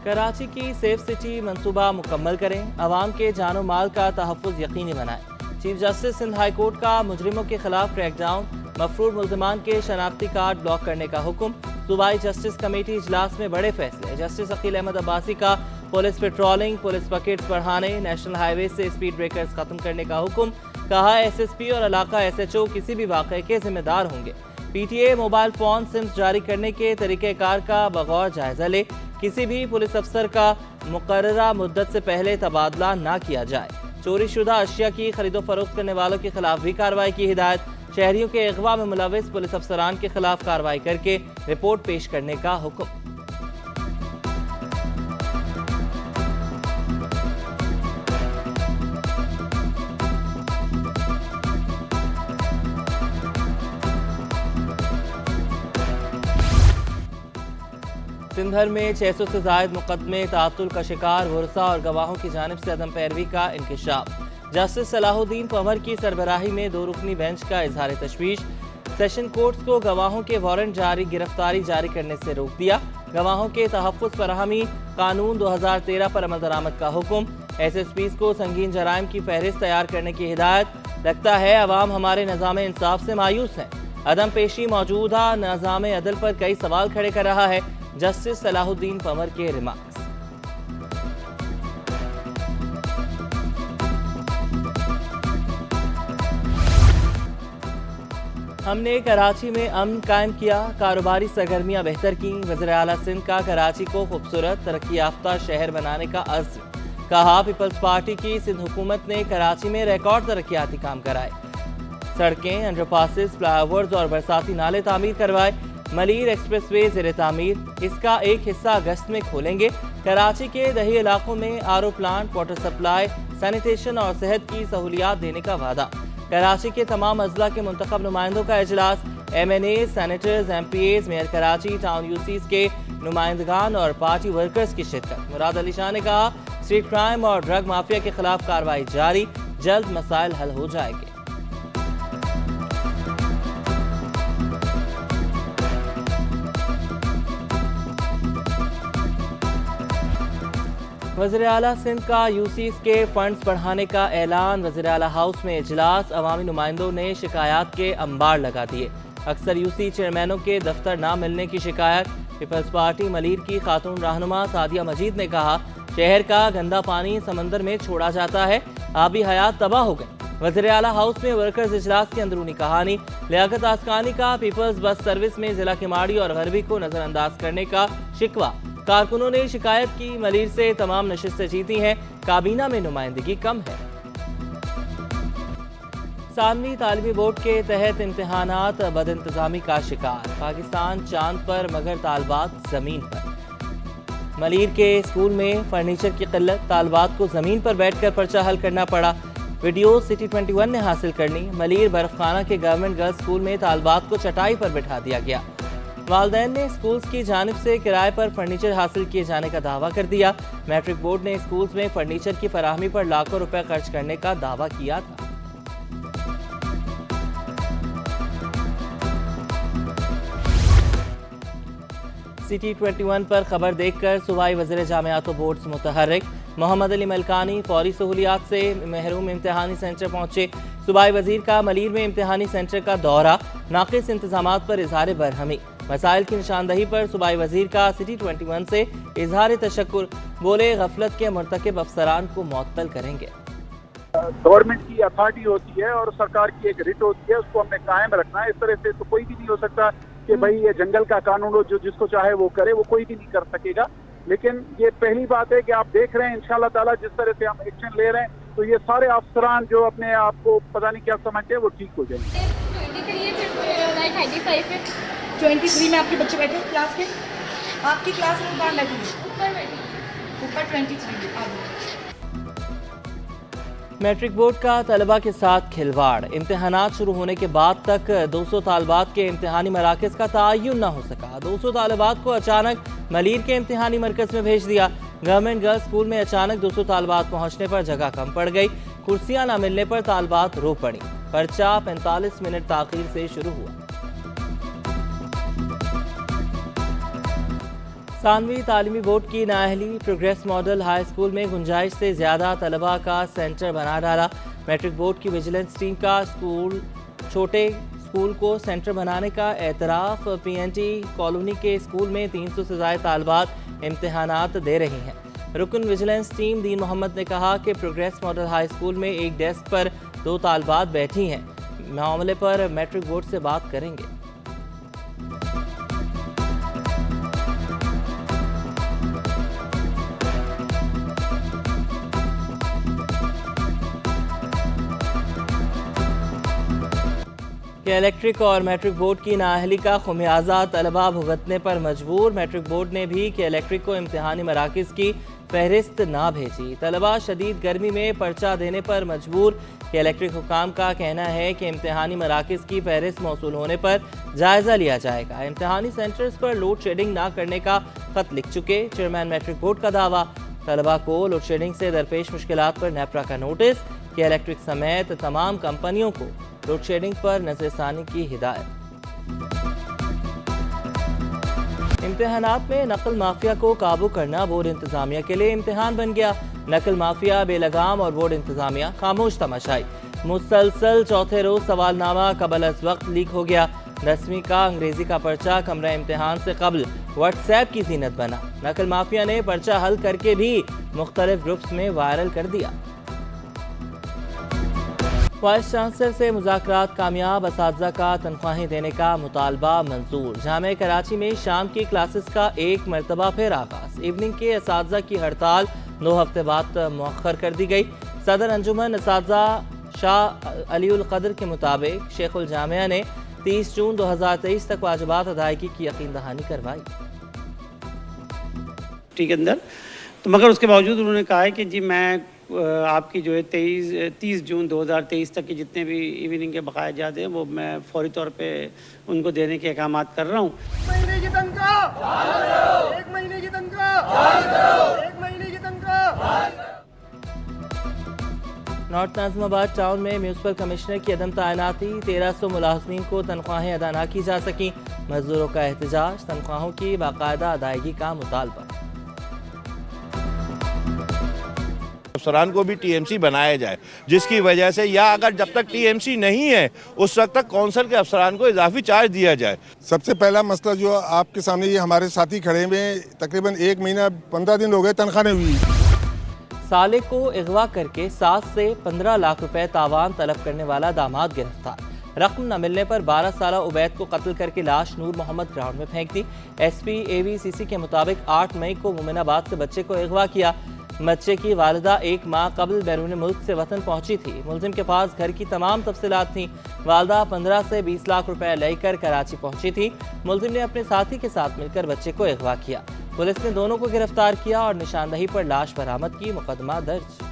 कराची की safe city मंसूबा मुकम्मल करें, अवाम के जानो माल का तहफ़्फ़ुज़ यकीनी बनाएं। Chief justice Sindh high court का मुजरिमों के खिलाफ क्रैकडाउन, मफरूर मुल्ज़िमान के शनाख्ती कार्ड ब्लॉक करने का हुक्म। सूबाई जस्टिस कमेटी इजलास में बड़े फैसले। जस्टिस अकील अहमद अब्बासी का पुलिस पेट्रोलिंग, पुलिस बकेट्स बढ़ाने, नेशनल हाईवे से स्पीड ब्रेकर्स खत्म करने का हुक्म। कहा SSP और इलाका SHO किसी भी वाक़े के जिम्मेदार होंगे। PTA मोबाइल फोन सिम्स जारी करने के तरीक़ेकार का बगौर जायजा ले। किसी भी पुलिस अफसर का मुकर्ररा मुद्दत से पहले तबादला ना किया जाए। चोरी शुदा अशिया की खरीदो फरोख्त करने वालों के खिलाफ भी कार्रवाई की हिदायत। शहरियों के अगवा में मुलविस पुलिस अफसरान के खिलाफ कार्रवाई करके रिपोर्ट पेश करने का हुक्म। सिंध भर में 600 से जायद मुकदमे तातुल का शिकार, वरसा और गवाहों की जानिब से अदम पैरवी का इंकशाफ। जस्टिस सलाहुद्दीन पंवर की सरबराही में 2 रुकनी बेंच का इजहार तशवीश। सेशन कोर्ट्स को गवाहों के वारंट जारी गिरफ्तारी जारी करने से रोक दिया। गवाहों के तहफ़्फ़ुज़ फराहमी कानून 2013 पर अमल दरामद का हुक्म। SSPs को संगीन जराइम की फहरिस्त तैयार करने की हिदायत। लगता है अवाम हमारे निज़ाम इंसाफ से मायूस है। अदम पेशी मौजूदा निज़ाम अदल पर कई सवाल खड़े कर रहा है। जस्टिस सलाहुद्दीन पंवर के रिमार्क्स। हमने कराची में अमन कायम किया, कारोबारी सरगर्मियां बेहतर की। वज़ीर आला सिंध का कराची को खूबसूरत तरक्की याफ्ता शहर बनाने का अज़्म। कहा पीपल्स पार्टी की सिंध हुकूमत ने कराची में रिकॉर्ड तरक्याती काम कराए। सड़कें, अंडरपासेस, फ्लाईओवर्स और बरसाती नाले तामीर करवाए। मलीर एक्सप्रेसवे ज़ेरे तामीर, इसका एक हिस्सा अगस्त में खोलेंगे। कराची के दही इलाकों में RO plant, water supply, sanitation और सेहत की सहूलियात देने का वादा। कराची के तमाम अजला के मुंतखब नुमाइंदों का इजलास। MNA, senators, MPAs, mayor Karachi, town UCs के नुमाइंदगान और पार्टी वर्कर्स की शिरकत। मुराद अली शाह ने कहा स्ट्रीट क्राइम और ड्रग माफिया के खिलाफ कार्रवाई जारी, जल्द मसाइल हल हो जाएंगे। वज़ीर आला सिंध का UCs के फंड्स बढ़ाने का ऐलान। वज़ीर आला हाउस में इजलास, अवामी नुमाइंदों ने शिकायत के अंबार लगा दिए। अक्सर UC चेयरमैनों के दफ्तर ना मिलने की शिकायत। पीपल्स पार्टी मलीर की खातून रहनुमा सादिया मजीद ने कहा शहर का गंदा पानी समंदर में छोड़ा जाता है, आबी हयात तबाह हो गई। वज़ीर आला हाउस में वर्कर्स इजलास की अंदरूनी कहानी। लियाकत आसकानी का पीपल्स बस सर्विस में जिला किमाड़ी और गरबी को नजरअंदाज करने का शिकवा। कारकुनों ने शिकायत की मलीर से तमाम नशिस्तें जीती हैं, काबीना में नुमाइंदगी कम है। सामनी तालिमी बोर्ड के तहत इम्तिहानात बदइंतजामी का शिकार। पाकिस्तान चांद पर मगर तालबात जमीन पर। मलीर के स्कूल में फर्नीचर की किल्लत, तालबात को जमीन पर बैठकर पर्चा हल करना पड़ा। वीडियो सिटी 21 ने हासिल कर ली। मलीर बर्फखाना के गवर्नमेंट गर्ल्स स्कूल में तालबात को चटाई पर बिठा दिया गया। वालदैन ने स्कूल्स की जानिब से किराए पर फर्नीचर हासिल किए जाने का दावा कर दिया। मैट्रिक बोर्ड ने स्कूल्स में फर्नीचर की फराहमी पर लाखों रुपए खर्च करने का दावा किया था। सिटी 21 पर खबर देखकर सूबाई वज़ीर जामियात व बोर्ड्स मुतहर्रिक। मोहम्मद अली मलकानी फौरी सहूलियात से महरूम इम्तिहानी सेंटर पहुंचे। सूबाई वजीर का मलीर में इम्तिहानी सेंटर का दौरा, नाक़िस इंतजामात पर इजहार बरहमी। मसाइल की निशानदही पर सूबाई वजीर का सिटी 21 से इजहार तशक्कुर। बोले गफलत के मुर्तकिब अफसरान को मुअत्तल करेंगे। गवर्नमेंट की अथॉरिटी होती है और सरकार की एक रिट होती है, उसको हमने कायम रखना है। इस तरह से तो कोई भी नहीं हो सकता कि भाई ये जंगल का कानून हो, जो जिसको चाहे वो करे, वो कोई भी नहीं कर सकेगा। लेकिन ये पहली बात है कि आप देख रहे हैं इंशाल्लाह ताला जिस तरह से हम एक्शन ले रहे हैं, तो ये सारे अफसरान जो अपने आप को पता नहीं क्या समझते हैं वो ठीक हो जाएंगे। 23 में आपके बच्चे बैठे क्लास के, आपकी क्लास में बाहर लगी ऊपर 23। मैट्रिक बोर्ड का तलबा के साथ खिलवाड़। इम्तिहानात शुरू होने के बाद तक 200 तालबात के इम्तिहानी मराकज़ का तयन न हो सका। 200 तालबात को अचानक मलीर के इम्तिहानी मरकज़ में भेज दिया। गवर्नमेंट गर्ल्स स्कूल में अचानक 200 तालबात पहुंचने पर जगह कम पड़ गई। कुर्सियां न मिलने पर तालबात रो पड़ी। पर्चा 45 मिनट ताख़ीर से शुरू हुआ। थानवी तालीमी बोर्ड की नाअहली, प्रोग्रेस मॉडल हाई स्कूल में गुंजाइश से ज़्यादा तलबा का सेंटर बना डाला। मैट्रिक बोर्ड की विजिलेंस टीम का छोटे स्कूल को सेंटर बनाने का एतराफ़। PNT कॉलोनी के स्कूल में 300 से ज़ायद तालबात इम्तहानात दे रही हैं। रुकन विजिलेंस टीम दीन मोहम्मद ने कहा कि प्रोग्रेस मॉडल हाई स्कूल में एक डेस्क पर 2 तालबात बैठी हैं। मामले पर मैट्रिक बोर्ड से बात करेंगे। इलेक्ट्रिक और मैट्रिक बोर्ड की नाअहली का खुमियाजा तलबा भुगतने पर मजबूर। मैट्रिक बोर्ड ने भी कि इलेक्ट्रिक को इम्तिहानी मराकिज़ की फहरिस्त ना भेजी। तलबा शदीद गर्मी में पर्चा देने पर मजबूर। कि इलेक्ट्रिक हुकाम का कहना है कि इम्तिहानी मराकिज़ की फहरिस्त मौसूल होने पर जायज़ा लिया जाएगा। इम्तिहानी सेंटर्स पर लोड शेडिंग ना करने का खत लिख चुके चेयरमैन मैट्रिक बोर्ड का दावा। तलबा को लोड शेडिंग से दरपेश मुश्किलात पर नेपरा का नोटिस। कि इलेक्ट्रिक समेत तमाम कंपनियों को लोड शेडिंग पर नज़रसानी की हिदायत। इम्तिहानात में नकल माफिया को काबू करना बोर्ड इंतजामिया के लिए इम्तिहान बन गया। नकल माफिया, बेलगाम और बोर्ड इंतजामिया खामोश तमाशाई। मुसलसल चौथे रोज सवालनामा कबल अज वक्त लीक हो गया। 10वीं का अंग्रेजी का पर्चा कमरा इम्तिहान से कबल व्हाट्सएप की जीनत बना। नकल माफिया ने पर्चा हल करके भी मुख्तलिफ ग्रुप्स में वायरल कर दिया। वाइस चांसलर से मुज़ाकरात कामयाब, असातिज़ा का तनख्वाहें देने का मुतालबा मंजूर। जामे कराची में शाम की क्लासेस का एक मरतबा फिर आगाज। इवनिंग के असातिज़ा की हड़ताल 9 हफ्ते बाद मौखर कर दी गई। सदर अंजुमन असातिज़ा शाह अलीउल क़द्र के मुताबिक शेखुल जामिया ने 30 जून 2023 तक वाजिबात अदायगी की यकीन दहानी करवाई। के अंदर तो मगर उसके बावजूद उन्होंने कहा है कि जी मैं आपकी जो है 30 जून 2023 तक के जितने भी इवनिंग के बकाया जाते हैं वो मैं फौरी तौर पे उनको देने के अहकामात कर रहा हूँ। 1 महीने की तनख्वाह, 1 महीने की तनख्वाह, 1 महीने की तनख्वाह। नॉर्थ नाज़िमाबाद टाउन में म्यूनसिपल कमिश्नर की अदम तैनाती। 1300 मुलाजमीन को तनख्वाहें अदा ना की जा सकी। मजदूरों का एहतजाज, तनख्वाहों की बाकायदा अदायगी का मुतालबा। अफसरान को भी TMC बनाया जाए, जिसकी वजह से या अगर जब तक TMC नहीं है उस वक्त तक कौंसल के अफसरान को इजाफी चार्ज दिया जाए। सबसे पहला मसला जो आपके सामने ये हमारे साथी खड़े हुए, तकरीबन 1 महीना 15 दिन हो गए तनख्वाह नहीं हुई। साले को अगवा करके 7 से 15 लाख रुपए तावान तलब करने वाला दामाद गिरफ्तार। रकम न मिलने पर 12 साला उबैद को कत्ल करके लाश नूर मोहम्मद ग्राउंड में फेंक दी। SP AVCC के मुताबिक 8 मई को मोमिनाबाद से बच्चे को अगवा किया। बच्चे की वालिदा 1 माह कबल बैरून मुल्क से वतन पहुंची थी। मुलजिम के पास घर की तमाम तफसीलात थी। वालिदा 15 से 20 लाख रुपए लेकर कराची पहुंची थी। मुलजिम ने अपने साथी के साथ मिलकर बच्चे को अगवा किया। पुलिस ने दोनों को गिरफ्तार किया और निशानदही पर लाश बरामद की। मुकदमा दर्ज।